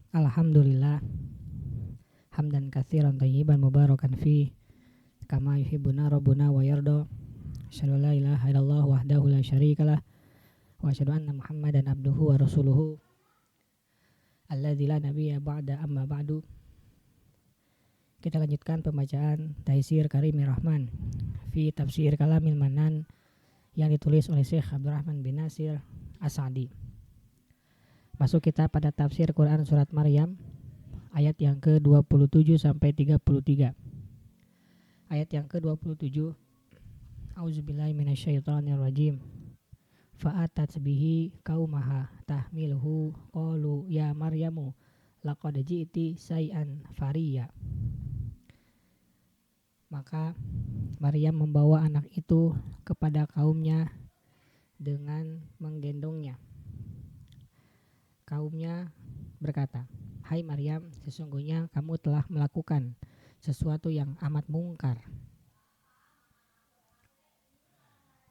Alhamdulillah hamdan katsiran thayyiban mubarakan fi kama yuhibbuna rabbuna wa yarda. Asyhadu an la ilaha illallah wahdahu la syarikalah wa asyhadu anna Muhammadan abduhu wa rasuluhu alladzi la nabiyya ba'da amma ba'du. Kita lanjutkan pembacaan Taisir Karimir Rahman fi Tafsir Kalamil Manan yang ditulis oleh Syekh Abdurrahman bin Nasir As-Sa'di. Masuk kita pada tafsir Quran surat Maryam ayat yang ke-27 sampai 33. Ayat yang ke-27. Auzubillahi minasyaitonirrajim. Fa'atat bihi qaumaha tahmiluhu qalu ya Maryamu laqad ji'ti syai'an fariya. Maka Maryam membawa anak itu kepada kaumnya dengan menggendongnya. Kaumnya berkata, "Hai Maryam, sesungguhnya kamu telah melakukan sesuatu yang amat mungkar."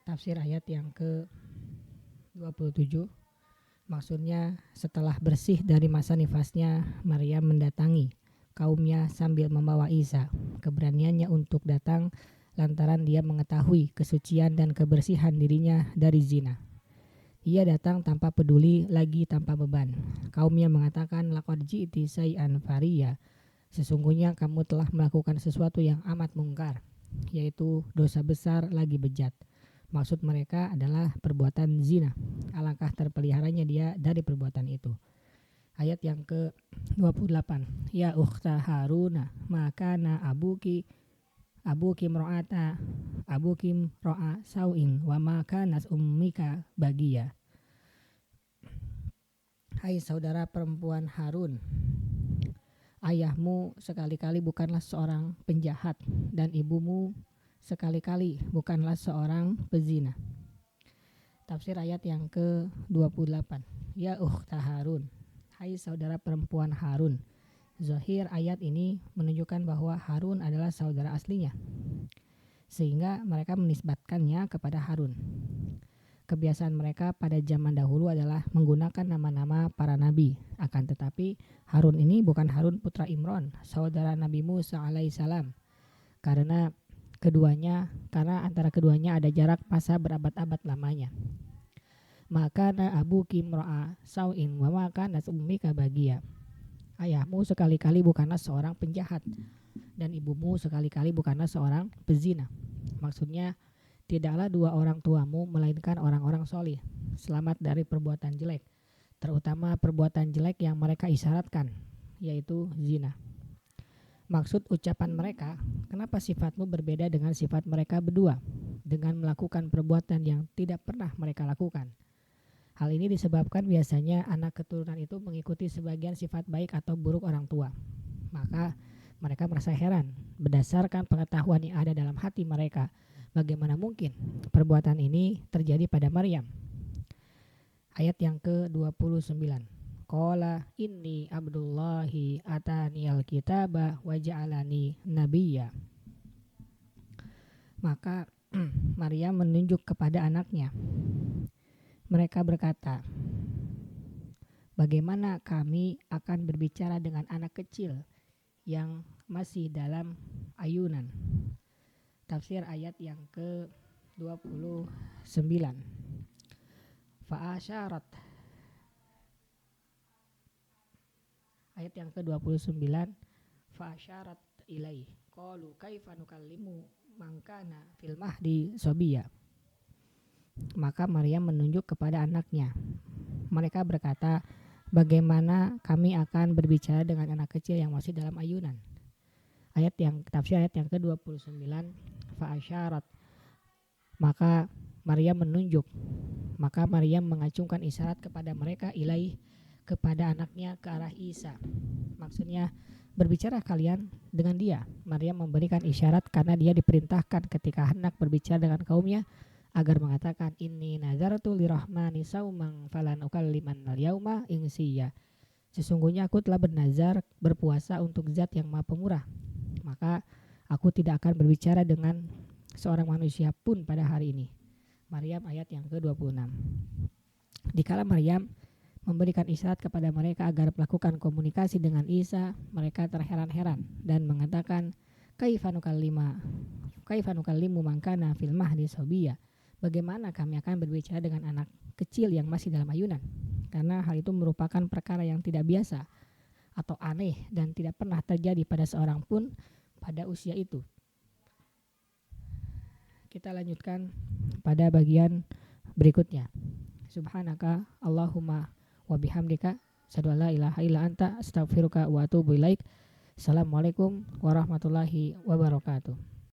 Tafsir ayat yang ke-27, maksudnya setelah bersih dari masa nifasnya, Maryam mendatangi kaumnya sambil membawa Isa. Keberaniannya untuk datang lantaran dia mengetahui kesucian dan kebersihan dirinya dari zina. Ia datang tanpa peduli, lagi tanpa beban. Kaumnya mengatakan, laqad ji'ti syai'an fariya. Sesungguhnya kamu telah melakukan sesuatu yang amat mungkar, yaitu dosa besar lagi bejat. Maksud mereka adalah perbuatan zina. Alangkah terpeliharanya dia dari perbuatan itu. Ayat yang ke-28. Ya ukhta Haruna, makana abuki ro'a sau'in wa makanas ummika bagiya. Hai saudara perempuan Harun, ayahmu sekali-kali bukanlah seorang penjahat dan ibumu sekali-kali bukanlah seorang pezina. Tafsir ayat yang ke-28. Ya ukhta Harun, hai saudara perempuan Harun. Zahir ayat ini menunjukkan bahwa Harun adalah saudara aslinya, sehingga mereka menisbatkannya kepada Harun. Kebiasaan mereka pada zaman dahulu adalah menggunakan nama-nama para nabi. Akan tetapi Harun ini bukan Harun putra Imran, saudara Nabi Musa alaihissalam, karena antara keduanya ada jarak masa berabad-abad lamanya. Maka abuki imra'a sau'in wa maka nas ummika bagiya. Ayahmu sekali-kali bukanlah seorang penjahat dan ibumu sekali-kali bukanlah seorang pezina. Maksudnya, tidaklah dua orang tuamu melainkan orang-orang solih, selamat dari perbuatan jelek, terutama perbuatan jelek yang mereka isyaratkan, yaitu zina. Maksud ucapan mereka, kenapa sifatmu berbeda dengan sifat mereka berdua, dengan melakukan perbuatan yang tidak pernah mereka lakukan. Hal ini disebabkan biasanya anak keturunan itu mengikuti sebagian sifat baik atau buruk orang tua. Maka mereka merasa heran berdasarkan pengetahuan yang ada dalam hati mereka, bagaimana mungkin perbuatan ini terjadi pada Maryam. Ayat yang ke-29. Qala inni abdullahi ataniyal kitaba wa ja'alani nabiyya. Maka Maryam menunjuk kepada anaknya. Mereka berkata, bagaimana kami akan berbicara dengan anak kecil yang masih dalam ayunan. Tafsir ayat yang ke-29. Fa'asyarat. Ayat yang ke-29. Fa'asyarat ilaih. Qalu kaifa nukallimu man kana fil mahdi sabiyya. Maka Maryam menunjuk kepada anaknya. Mereka berkata, bagaimana kami akan berbicara dengan anak kecil yang masih dalam ayunan. Tafsir ayat yang ke-29. Fa'asyarat. Maka Maryam menunjuk. Maka Maryam mengacungkan isyarat kepada mereka ilaih, kepada anaknya ke arah Isa. Maksudnya, berbicara kalian dengan dia. Maryam memberikan isyarat karena dia diperintahkan ketika hendak berbicara dengan kaumnya agar mengatakan, inni nazartu lirahmani sauman falan ukalliman al-yauma insiya. Sesungguhnya aku telah bernazar berpuasa untuk Zat yang Maha Pemurah, maka aku tidak akan berbicara dengan seorang manusia pun pada hari ini. Maryam ayat yang ke-26. Dikala Maryam memberikan isyarat kepada mereka agar melakukan komunikasi dengan Isa, mereka terheran-heran dan mengatakan, kaifa nukallimu man kana fil mahdi sabiyya. Bagaimana kami akan berbicara dengan anak kecil yang masih dalam ayunan? Karena hal itu merupakan perkara yang tidak biasa atau aneh dan tidak pernah terjadi pada seorang pun pada usia itu. Kita lanjutkan pada bagian berikutnya. Subhanaka Allahumma wa bihamdika asyhadu an la ilaha illa anta astaghfiruka wa atubu ilaik. Assalamualaikum warahmatullahi wabarakatuh.